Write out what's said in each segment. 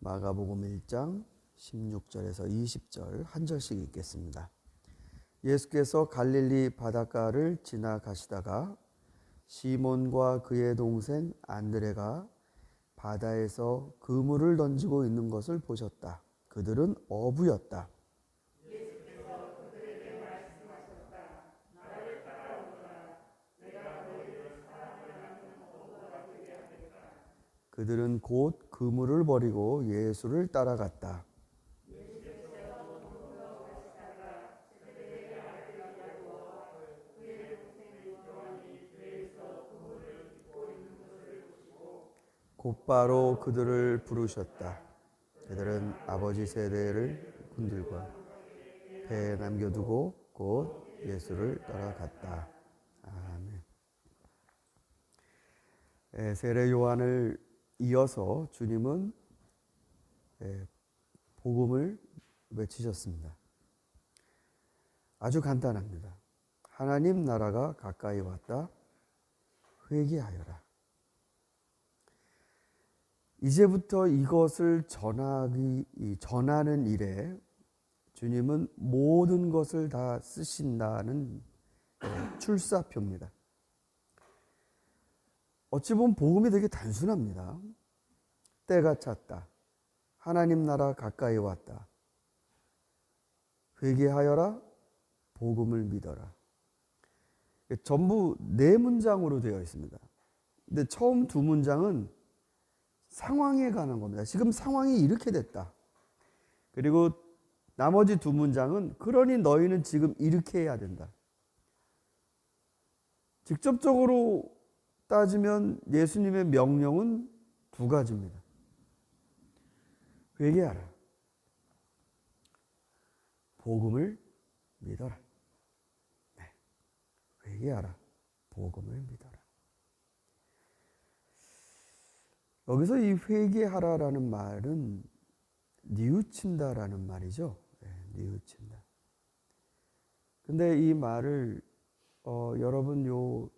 마가복음 1장 16절에서 20절 한 절씩 읽겠습니다. 예수께서 갈릴리 바닷가를 지나가시다가 시몬과 그의 동생 안드레가 바다에서 그물을 던지고 있는 것을 보셨다. 그들은 어부였다. 그들은 곧 그물을 버리고 예수를 따라갔다. 곧바로 그들을 부르셨다. 그들은 아버지 세대를 군들과 배에 남겨두고 곧 예수를 따라갔다. 아멘. 세례 요한을 이어서 주님은 복음을 외치셨습니다. 아주 간단합니다. 하나님 나라가 가까이 왔다. 회개하여라. 이제부터 이것을 전하는 일에 주님은 모든 것을 다 쓰신다는 출사표입니다. 어찌 보면 복음이 되게 단순합니다. 때가 찼다. 하나님 나라 가까이 왔다. 회개하여라. 복음을 믿어라. 전부 4문장으로 되어 있습니다. 근데 처음 2문장은 상황에 관한 겁니다. 지금 상황이 이렇게 됐다. 그리고 나머지 2문장은 그러니 너희는 지금 이렇게 해야 된다. 직접적으로 따지면 예수님의 명령은 2가지입니다. 회개하라. 복음을 믿어라. 네. 회개하라. 복음을 믿어라. 여기서 이 회개하라라는 말은 뉘우친다라는 말이죠. 네, 뉘우친다. 근데 이 말을 여러분 요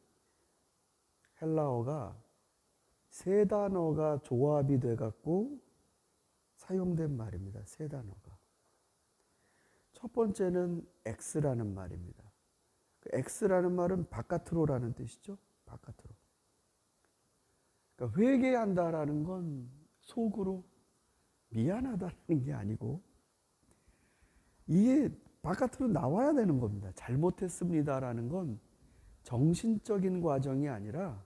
헬라어가 3단어가 조합이 돼 갖고 사용된 말입니다. 3단어가. 첫 번째는 X라는 말입니다. X라는 말은 바깥으로라는 뜻이죠. 바깥으로. 그러니까 회개한다라는 건 속으로 미안하다는 게 아니고 이게 바깥으로 나와야 되는 겁니다. 잘못했습니다라는 건 정신적인 과정이 아니라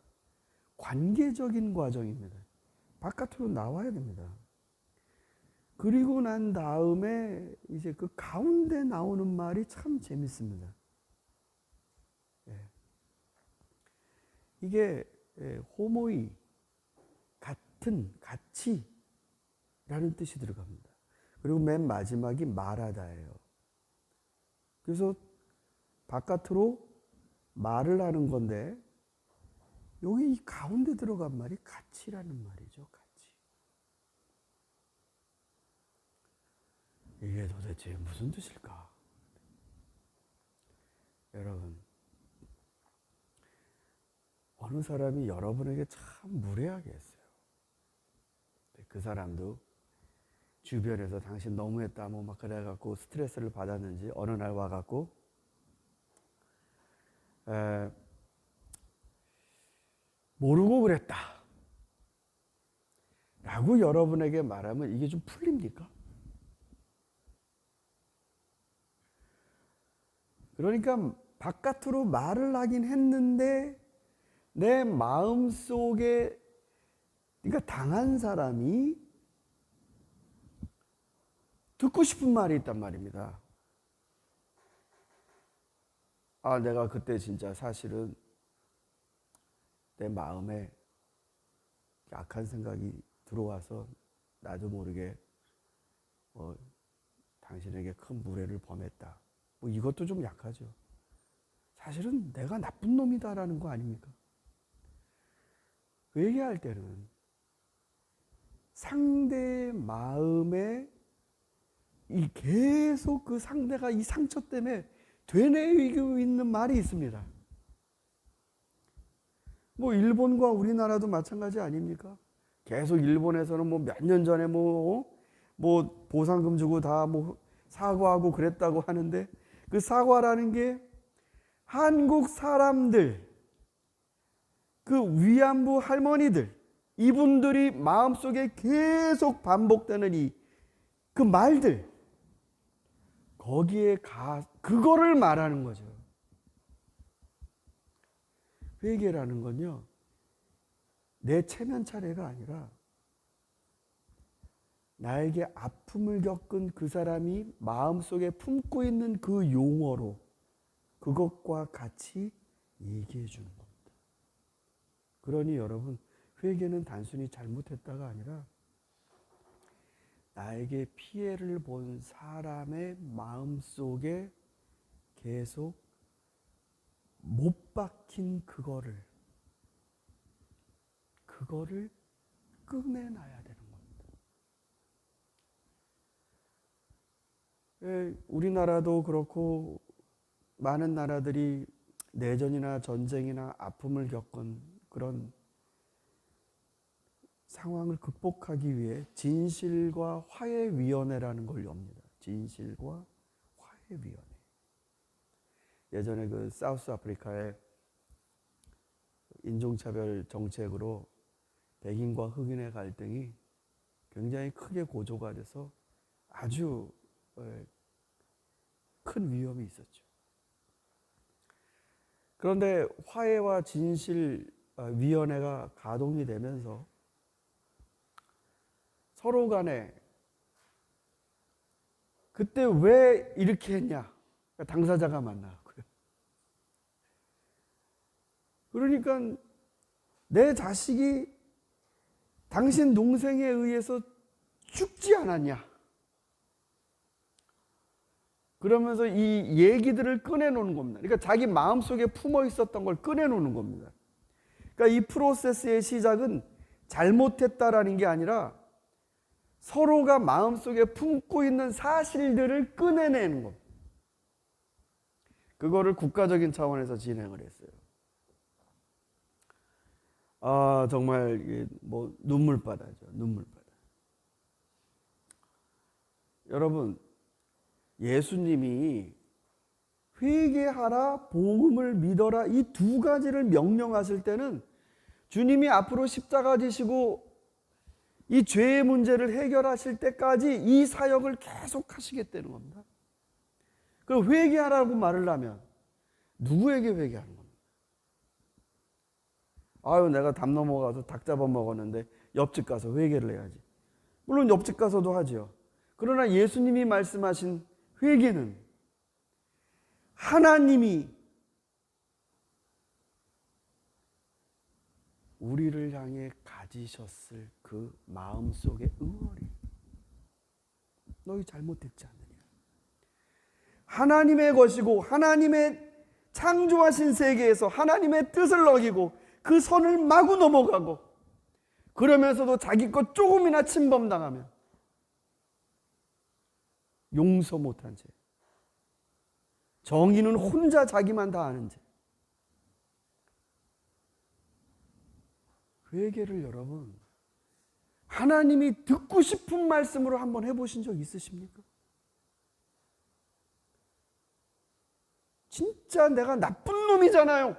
관계적인 과정입니다. 바깥으로 나와야 됩니다. 그리고 난 다음에 이제 그 가운데 나오는 말이 참 재밌습니다. 이게 호모이, 같은, 같이라는 뜻이 들어갑니다. 그리고 맨 마지막이 말하다예요. 그래서 바깥으로 말을 하는 건데 여기 이 가운데 들어간 말이 같이라는 말이죠. 같이. 이게 도대체 무슨 뜻일까? 여러분, 어느 사람이 여러분에게 참 무례하게 했어요. 그 사람도 주변에서 당신 너무했다 뭐 막 그래갖고 스트레스를 받았는지 어느 날 와갖고 모르고 그랬다 라고 여러분에게 말하면 이게 좀 풀립니까? 그러니까 바깥으로 말을 하긴 했는데 내 마음속에 그러니까 당한 사람이 듣고 싶은 말이 있단 말입니다. 아, 내가 그때 진짜 사실은 내 마음에 악한 생각이 들어와서 나도 모르게 당신에게 큰 무례를 범했다. 뭐 이것도 좀 약하죠. 사실은 내가 나쁜 놈이다라는 거 아닙니까? 회개할 때는 상대의 마음에 계속 그 상대가 이 상처 때문에 되뇌이고 있는 말이 있습니다. 뭐 일본과 우리나라도 마찬가지 아닙니까? 계속 일본에서는 뭐 몇 년 전에 뭐 보상금 주고 다 뭐 사과하고 그랬다고 하는데, 그 사과라는 게 한국 사람들, 그 위안부 할머니들, 이분들이 마음속에 계속 반복되는 그 말들, 거기에 그거를 말하는 거죠. 회개라는 건요, 내 체면 차례가 아니라 나에게 아픔을 겪은 그 사람이 마음속에 품고 있는 그 용어로 그것과 같이 얘기해 주는 겁니다. 그러니 여러분, 회개는 단순히 잘못했다가 아니라 나에게 피해를 본 사람의 마음속에 계속 못 박힌 그거를 꺼내놔야 되는 겁니다. 우리나라도 그렇고 많은 나라들이 내전이나 전쟁이나 아픔을 겪은 그런 상황을 극복하기 위해 진실과 화해위원회라는 걸 엽니다. 진실과 화해위원회. 예전에 그 사우스 아프리카의 인종차별 정책으로 백인과 흑인의 갈등이 굉장히 크게 고조가 돼서 아주 큰 위험이 있었죠. 그런데 화해와 진실위원회가 가동이 되면서 서로 간에 그때 왜 이렇게 했냐, 당사자가 만나고요. 그러니까 내 자식이 당신 동생에 의해서 죽지 않았냐, 그러면서 이 얘기들을 꺼내놓는 겁니다. 그러니까 자기 마음속에 품어 있었던 걸 꺼내놓는 겁니다. 그러니까 이 프로세스의 시작은 잘못했다라는 게 아니라 서로가 마음속에 품고 있는 사실들을 꺼내내는 겁니다. 그거를 국가적인 차원에서 진행을 했어요. 정말 뭐 눈물바다죠. 눈물바다. 여러분, 예수님이 회개하라, 복음을 믿어라, 이 두 가지를 명령하실 때는 주님이 앞으로 십자가 지시고 이 죄의 문제를 해결하실 때까지 이 사역을 계속 하시겠다는 겁니다. 그럼 회개하라고 말을 하면 누구에게 회개하는 겁니까? 내가 담 넘어가서 닭 잡아 먹었는데 옆집 가서 회개를 해야지. 물론 옆집 가서도 하죠. 그러나 예수님이 말씀하신 회개는 하나님이 우리를 향해 가지셨을 그 마음속의 응어리. 너희 잘못했지 않느냐. 하나님의 것이고 하나님의 창조하신 세계에서 하나님의 뜻을 어기고 그 선을 마구 넘어가고 그러면서도 자기 것 조금이나 침범당하면 용서 못한 죄. 정의는 혼자 자기만 다 아는 죄. 회개를 여러분, 하나님이 듣고 싶은 말씀으로 한번 해보신 적 있으십니까? 진짜 내가 나쁜 놈이잖아요.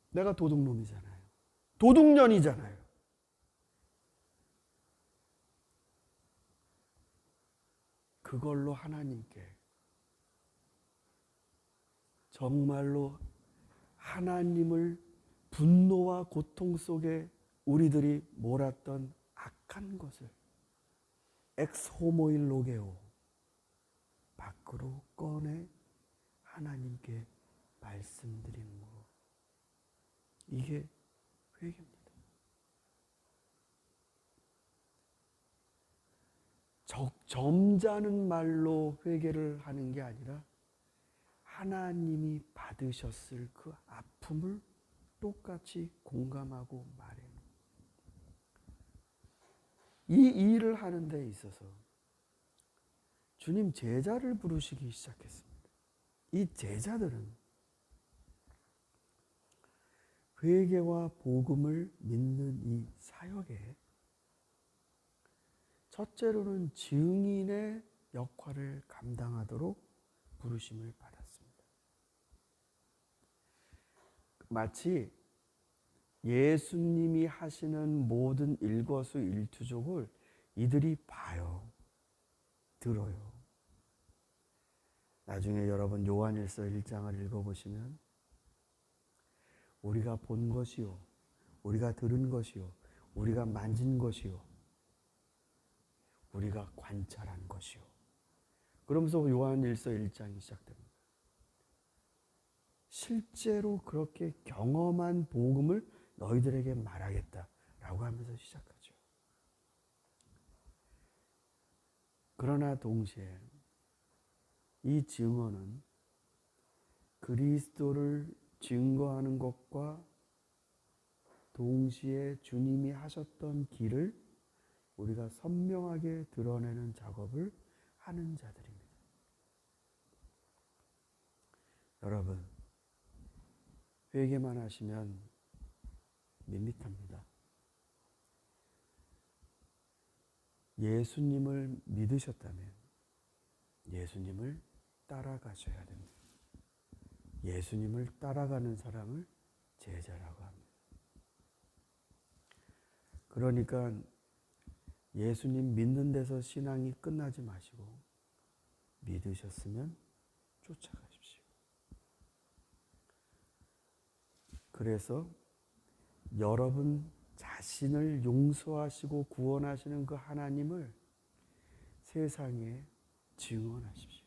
내가 도둑놈이잖아요. 도둑년이잖아요. 그걸로 하나님께 정말로 하나님을 분노와 고통 속에 우리들이 몰았던 악한 것을 엑스호모일 로게오 밖으로 꺼내 하나님께 말씀드리는 것. 이게 회개입니다. 점잖은 말로 회개를 하는 게 아니라 하나님이 받으셨을 그 아픔을 똑같이 공감하고 말해요. 이 일을 하는 데 있어서 주님 제자를 부르시기 시작했습니다. 이 제자들은 회개와 복음을 믿는 이 사역에 첫째로는 증인의 역할을 감당하도록 부르심을 받았습니다. 마치 예수님이 하시는 모든 일거수일투족을 이들이 봐요. 들어요. 나중에 여러분 요한일서 1장을 읽어보시면 우리가 본 것이요, 우리가 들은 것이요, 우리가 만진 것이요, 우리가 관찰한 것이요. 그러면서 요한일서 1장이 시작됩니다. 실제로 그렇게 경험한 복음을 너희들에게 말하겠다라고 하면서 시작하죠. 그러나 동시에 이 증언은 그리스도를 증거하는 것과 동시에 주님이 하셨던 길을 우리가 선명하게 드러내는 작업을 하는 자들입니다. 여러분, 회개만 하시면 밋밋합니다. 예수님을 믿으셨다면 예수님을 따라가셔야 됩니다. 예수님을 따라가는 사람을 제자라고 합니다. 그러니까 예수님 믿는 데서 신앙이 끝나지 마시고 믿으셨으면 쫓아가십시오. 그래서 여러분 자신을 용서하시고 구원하시는 그 하나님을 세상에 증언하십시오.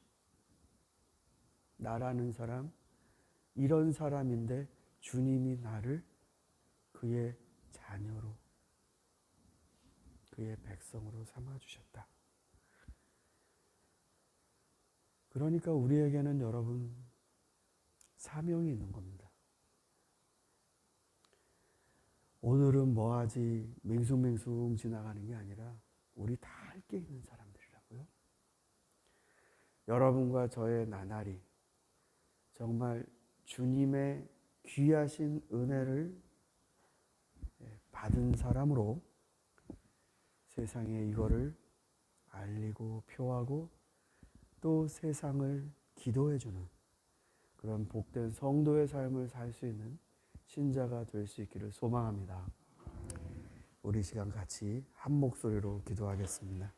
나라는 사람, 이런 사람인데 주님이 나를 그의 자녀로, 그의 백성으로 삼아주셨다. 그러니까 우리에게는 여러분 사명이 있는 겁니다. 오늘은 뭐하지 맹숭맹숭 지나가는 게 아니라 우리 다 할 게 있는 사람들이라고요. 여러분과 저의 나날이 정말 주님의 귀하신 은혜를 받은 사람으로 세상에 이거를 알리고 표하고 또 세상을 기도해주는 그런 복된 성도의 삶을 살 수 있는 신자가 될 수 있기를 소망합니다. 우리 시간 같이 한 목소리로 기도하겠습니다.